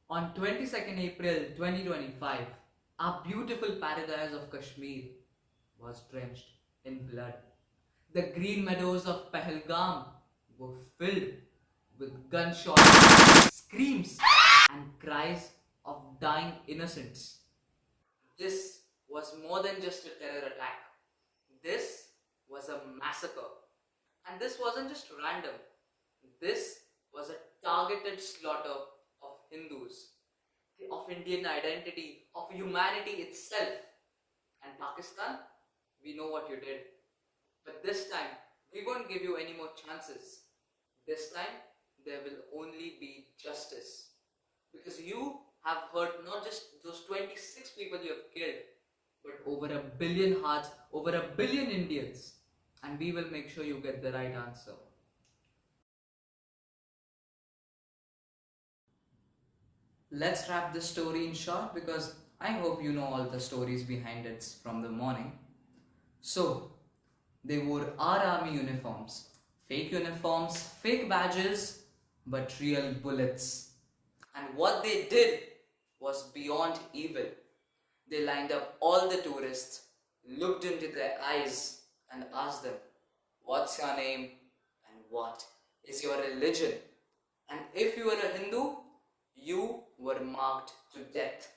On 22nd April 2025, our beautiful paradise of Kashmir was drenched in blood. The green meadows of Pahalgam were filled with gunshots, screams, and cries of dying innocents. This was more than just a terror attack. This was a massacre. And this wasn't just random. This was a targeted slaughter of Hindus, of Indian identity, of humanity itself. And Pakistan, we know what you did. But this time, we won't give you any more chances. This time, there will only be justice. Because you have hurt not just those 26 people you have killed, but over a billion hearts, over a billion Indians. And we will make sure you get the right answer. Let's wrap this story in short because I hope you know all the stories behind it from the morning. So, they wore our army uniforms, fake badges, but real bullets. And what they did was beyond evil. They lined up all the tourists, looked into their eyes, and asked them, "What's your name? And what is your religion?" And if you were a Hindu, you were marked to death.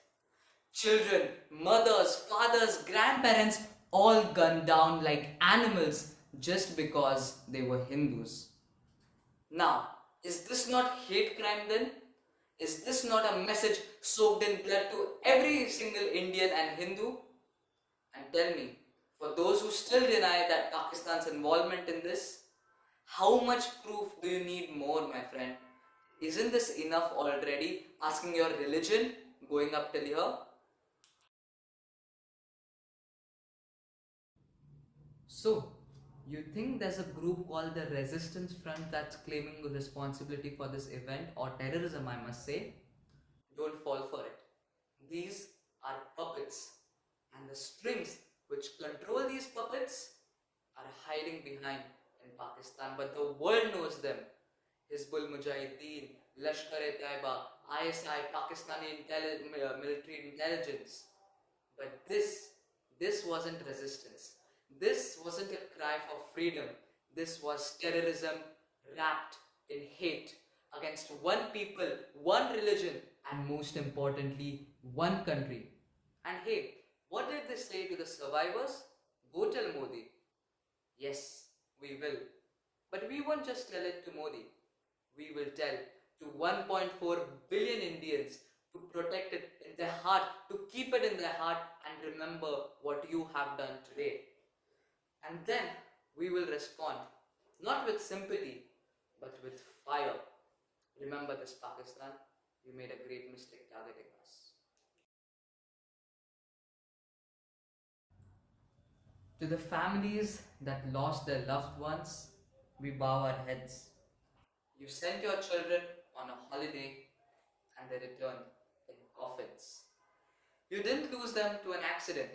Children, mothers, fathers, grandparents all gunned down like animals just because they were Hindus. Now, is this not hate crime then? Is this not a message soaked in blood to every single Indian and Hindu? And tell me, for those who still deny that Pakistan's involvement in this, how much proof do you need more, my friend? Isn't this enough already? Asking your religion, going up till here? So, you think there's a group called the Resistance Front that's claiming responsibility for this event or terrorism, I must say? Don't fall for it. These are puppets, and the strings which control these puppets are hiding behind in Pakistan, but the world knows them. Hizbul Mujahideen, Lashkar-e-Taiba, ISI, Pakistani military intelligence. But this wasn't resistance. This wasn't a cry for freedom. This was terrorism wrapped in hate against one people, one religion, and most importantly, one country. And hey, what did they say to the survivors? Go tell Modi. Yes, we will. But we won't just tell it to Modi. We will tell to 1.4 billion Indians to protect it in their heart, to keep it in their heart and remember what you have done today. And then we will respond, not with sympathy, but with fire. Remember this, Pakistan, you made a great mistake targeting us. To the families that lost their loved ones, we bow our heads. You sent your children on a holiday and they returned in coffins. You didn't lose them to an accident.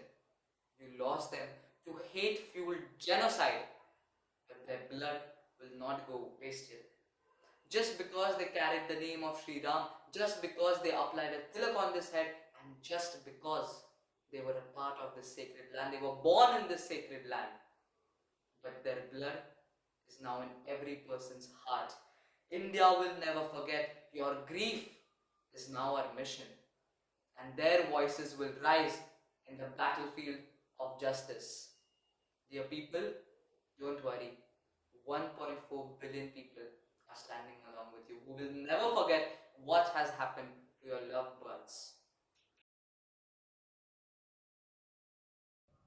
You lost them to hate-fueled genocide. But their blood will not go wasted. Just because they carried the name of Sri Ram, just because they applied a tilak on this head, and just because they were a part of this sacred land, they were born in this sacred land. But their blood is now in every person's heart. India will never forget. Your grief is now our mission. And their voices will rise in the battlefield of justice. Dear people, don't worry. 1.4 billion people are standing along with you who will never forget what has happened to your loved ones.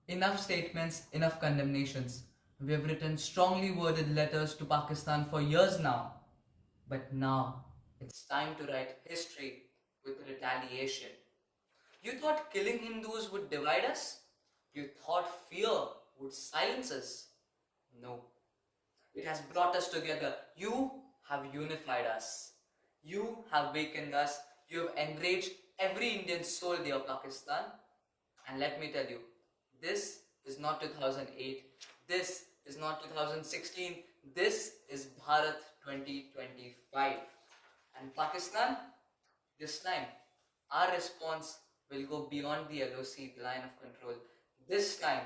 Enough statements, enough condemnations. We have written strongly worded letters to Pakistan for years now. But now, it's time to write history with retaliation. You thought killing Hindus would divide us? You thought fear would silence us? No. It has brought us together. You have unified us. You have wakened us. You have enraged every Indian soul, dear Pakistan. And let me tell you, this is not 2008. This is not 2016. This is Bharat 2025. And Pakistan, This time, our response will go beyond the LOC, the line of control. This time,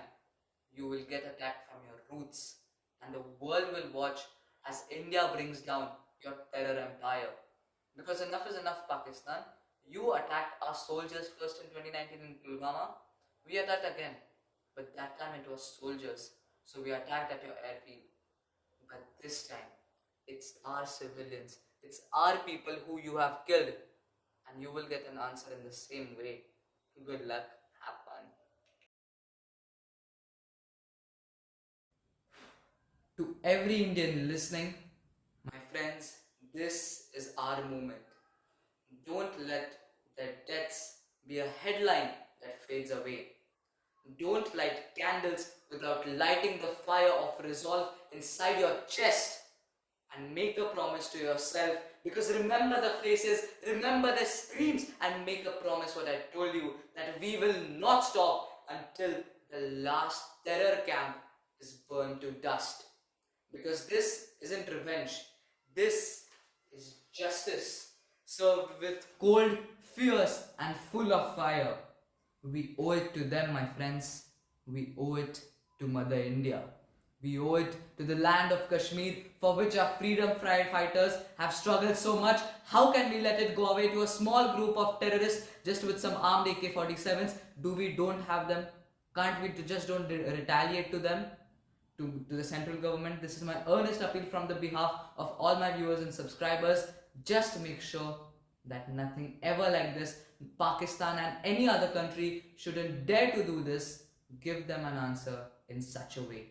you will get attacked from your roots, and the world will watch as India brings down your terror empire. Because enough is enough, Pakistan. You attacked our soldiers first in 2019 in Pulwama. We attacked again, but that time it was soldiers, so we attacked at your airfield. But this time, it's our civilians, it's our people who you have killed, and you will get an answer in the same way. Good luck, have fun. To every Indian listening, my friends, this is our moment. Don't let their deaths be a headline that fades away. Don't light candles without lighting the fire of resolve inside your chest, and make a promise to yourself, because remember the faces, remember the screams, and make a promise what I told you, that we will not stop until the last terror camp is burned to dust. Because this isn't revenge, this is justice, served with cold, fierce, and full of fire. We owe it to them, my friends. We owe it to Mother India. We owe it to the land of Kashmir, for which our freedom fighters have struggled so much. How can we let it go away to a small group of terrorists just with some armed AK-47s? Do we don't have them? Can't we just don't retaliate to them? To the central government? This is my earnest appeal from the behalf of all my viewers and subscribers. Just make sure that nothing ever like this, Pakistan and any other country shouldn't dare to do this. Give them an answer in such a way.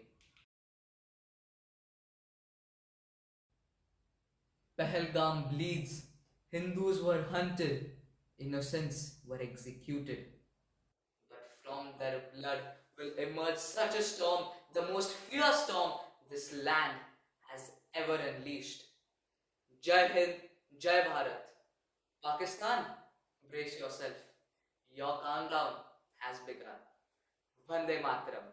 Pahalgam bleeds. Hindus were hunted. Innocents were executed. But from their blood will emerge such a storm, the most fierce storm this land has ever unleashed. Jai Hind, Jai Bharat. Pakistan, brace yourself. Your countdown has begun. Vande Mataram.